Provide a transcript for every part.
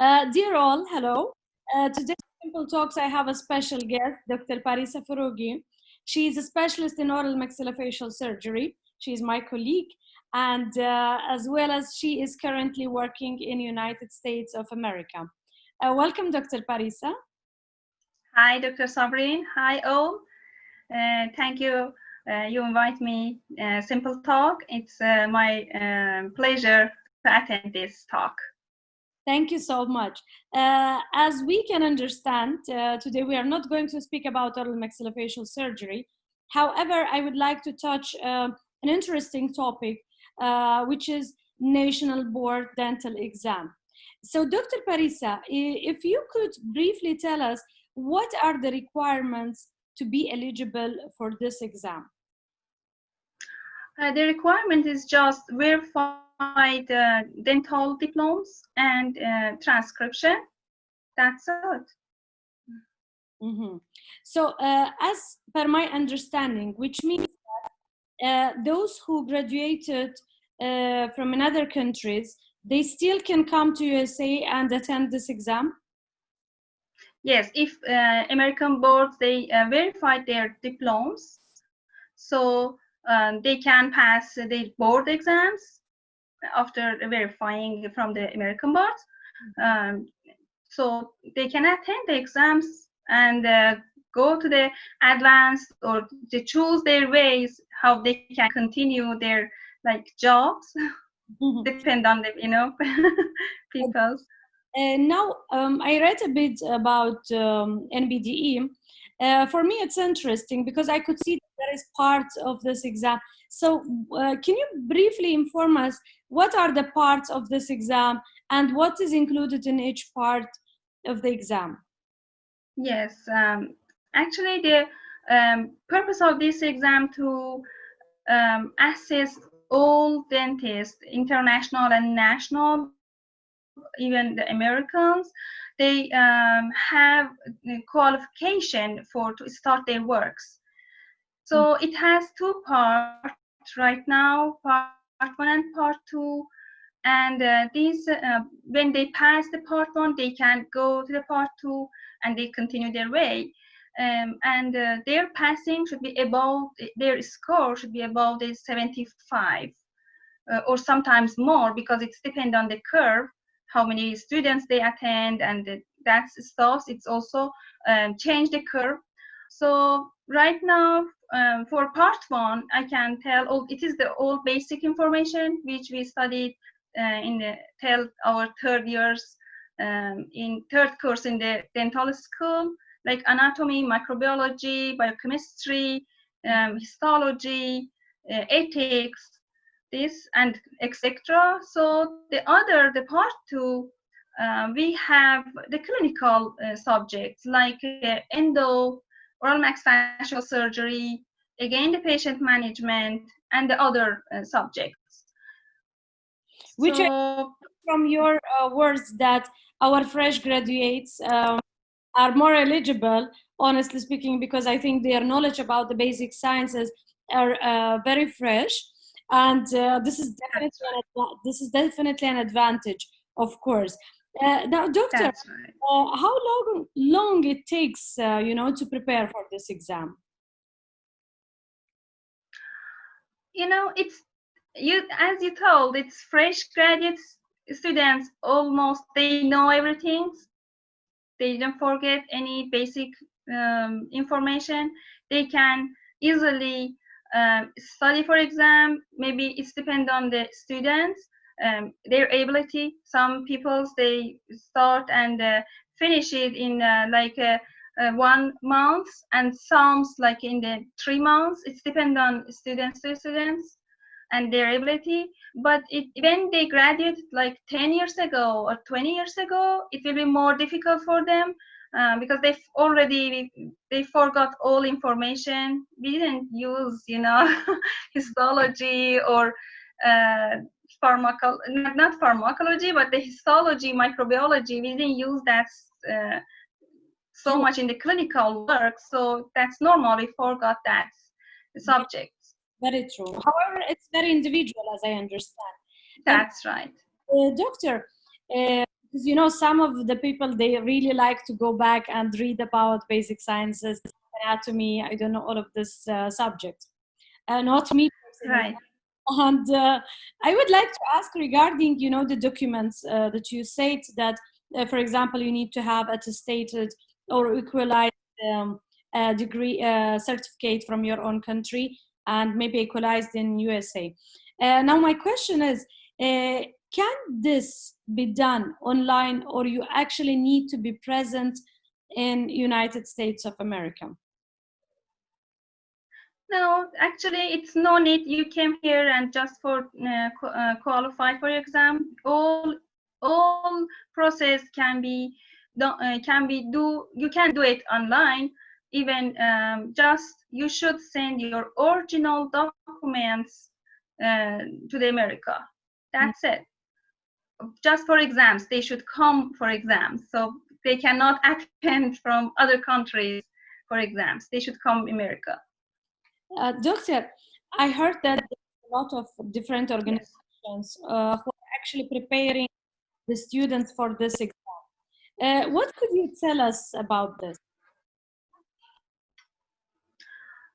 Dear all, hello. Today, Simple Talks, I have a special guest, Dr. Parisa Foroughi. She is a specialist in oral maxillofacial surgery. She is my colleague, and as well as she is currently working in United States of America. Welcome, Dr. Parisa. Hi, Dr. Sabrin. Hi, all. Thank you. You invite me. Simple Talk. It's my pleasure to attend this talk. Thank you so much. As we can understand, today we are not going to speak about oral maxillofacial surgery. However, I would like to touch an interesting topic, which is National Board Dental Exam. So, Dr. Parisa, if you could briefly tell us what are the requirements to be eligible for this exam? The requirement is just verified dental diplomas and transcription. That's it. Mm-hmm. So, as per my understanding, which means those who graduated from another countries, they still can come to USA and attend this exam? Yes, if American boards, they verified their diplomas, so they can pass the board exams after verifying from the American boards. Um, so they can attend the exams and go to the advanced, or to choose their ways how they can continue their like jobs. Depend on the people. Now, I read a bit about NBDE. For me, it's interesting because I could see that there is parts of this exam. So, can you briefly inform us what are the parts of this exam and what is included in each part of the exam? Yes, actually the purpose of this exam to assess all dentists, international and national, even the Americans. They have the qualification for to start their works. So it has two parts right now, part one and part two. And when they pass the part one, they can go to the part two and they continue their way. And their passing should be above, their score should be above the 75, or sometimes more, because it's depend on the curve, how many students they attend, and that stuff. It's also change the curve. So right now, for part one, I can tell all it is the all basic information which we studied in the our third years, in third course in the dental school, like anatomy, microbiology, biochemistry, histology, ethics, this and etc. So the part two, we have the clinical subjects like endo, oral maxillofacial surgery, again the patient management, and the other subjects. Which I, So from your words that our fresh graduates are more eligible, honestly speaking, because I think their knowledge about the basic sciences are very fresh, and this is definitely an advantage, of course. Now, doctor, that's right. how long it takes, to prepare for this exam? It's as you told, it's fresh graduates students, almost they know everything. They don't forget any basic information. They can easily study for exam. Maybe it's depend on the students, their ability. Some people they start and finish it in 1 month, and some like in the 3 months. It's depend on students to students and their ability. But when they graduate like 10 years ago or 20 years ago, it will be more difficult for them, because they forgot all information. We didn't use histology or uh, not pharmacology, but the histology, microbiology. We didn't use that so True. much in the clinical work, so that's normal. We forgot that subject. Very true. However, it's very individual, as I understand. And That's right. doctor, You know, some of the people, they really like to go back and read about basic sciences, anatomy, I don't know, all of this subjects. Not me personally. Right. And I would like to ask regarding, you know, the documents that you said that, for example, you need to have attested or equalized degree certificate from your own country and maybe equalized in USA. Now, my question is, can this be done online, or you actually need to be present in United States of America? No, actually, it's no need. You came here and just for qualify for exam. All process can be do. You can do it online. Even just you should send your original documents to the America. That's it. Just for exams, they should come for exams. So they cannot attend from other countries for exams. They should come America. Doctor, I heard that there's a lot of different Yes. organizations who are actually preparing the students for this exam. What could you tell us about this?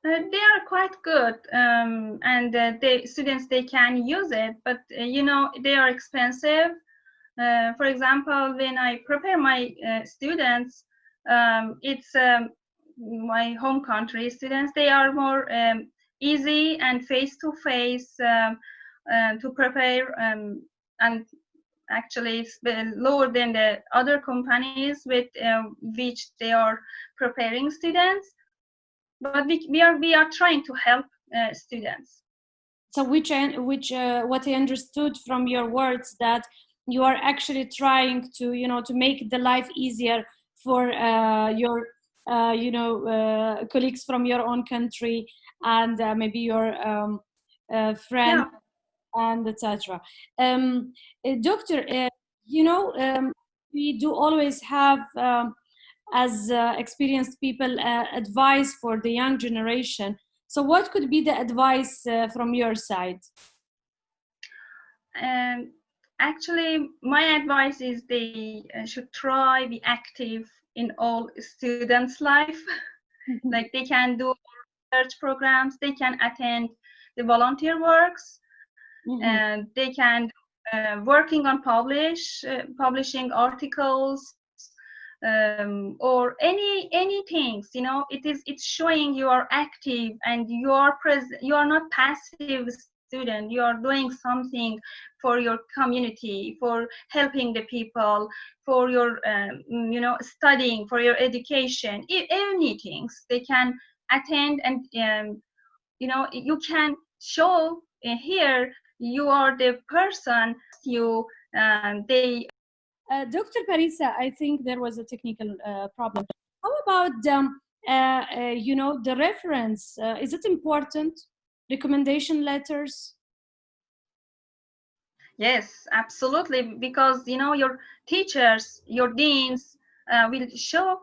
They are quite good, and the students they can use it, but you know they are expensive. For example, when I prepare my students, it's my home country students. They are more easy and face to face to prepare, and actually it's lower than the other companies with which they are preparing students. But we are trying to help students. So, what I understood from your words, that you are actually trying to, you know, to make the life easier for your, colleagues from your own country, and maybe your friends, Yeah. and etc. Doctor, we do always have, as experienced people, advice for the young generation. So, what could be the advice from your side? And actually, my advice is they should try be active in all students' life. Like they can do research programs, they can attend the volunteer works, Mhm. and they can working on publishing articles, or any things. You know, it's showing you are active and you are present. You are not passive student. You are doing something for your community, for helping the people, for your studying, for your education. Any things they can attend, and you can show here you are the person you they. Dr. Parisa, I think there was a technical problem. How about, the reference? Is it important? Recommendation letters? Yes, absolutely, because your teachers, your deans will show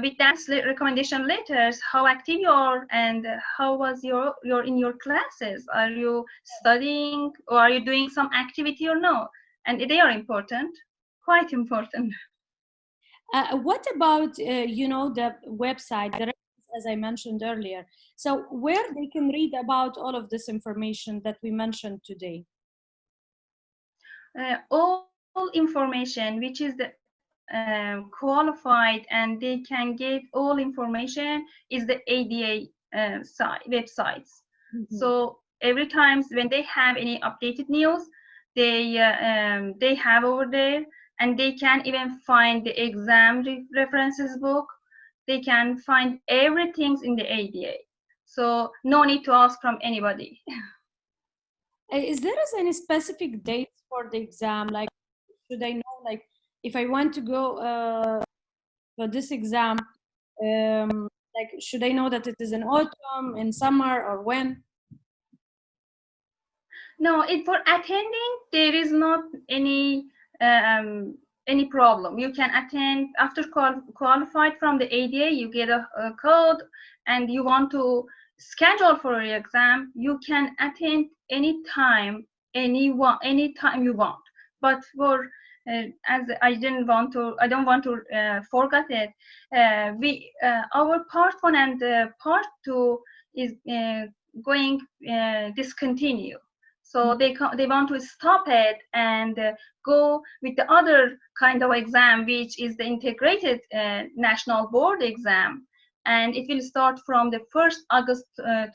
with that recommendation letters how active you are, and how was your in your classes. Are you studying, or are you doing some activity or no? And they are important, quite important. What about, the website, the reference, as I mentioned earlier? So, where they can read about all of this information that we mentioned today? All information which is the qualified and they can get all information is the ADA websites. Mhm. So every time when they have any updated news, they have over there, and they can even find the exam references book. They can find everything in the ADA. So no need to ask from anybody. Is there any specific dates for the exam? Like, should I know, like, if I want to go for this exam, like, should I know that it is in autumn, in summer, or when? No, it for attending there is not any problem. You can attend after qualified from the ADA. You get a code, and you want to schedule for your exam. You can attend anytime, anytime you want. But for as I don't want to forget it. Our part one and part two is going discontinue. So they want to stop it and go with the other kind of exam, which is the integrated national board exam, and it will start from the 1st August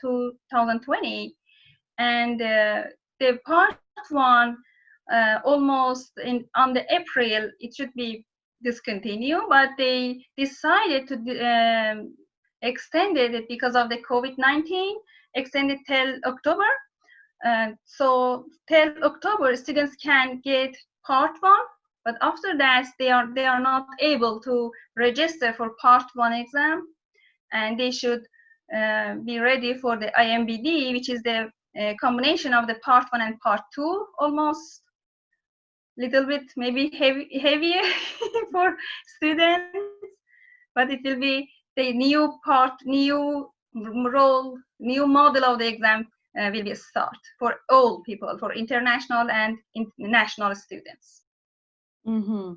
2020. And the part one almost on the April it should be discontinued, but they decided to extended it because of the COVID-19, extended till October. So till October students can get part one, but after that they are not able to register for part one exam, and they should be ready for the IMBD, which is the combination of the part one and part two, almost little bit maybe heavier for students, but it will be the new part, new role, new model of the exam will be start for all people, for international and national students. Mm-hmm.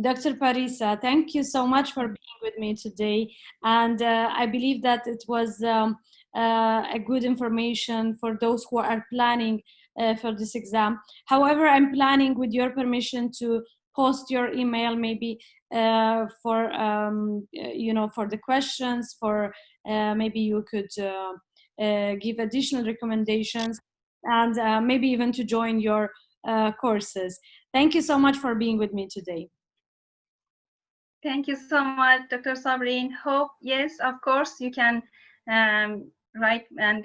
Dr. Parisa, thank you so much for being with me today. And I believe that it was a good information for those who are planning for this exam. However, I'm planning, with your permission, to post your email maybe for for the questions, for maybe you could give additional recommendations, and maybe even to join your courses. Thank you so much for being with me today. Thank you so much, Dr. Sabrin. Hope, yes, of course, you can write and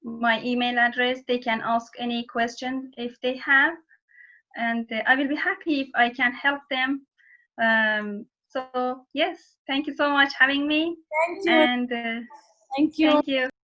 my email address. They can ask any question if they have, and I will be happy if I can help them. So yes, thank you so much having me. Thank you. And Thank you. thank you.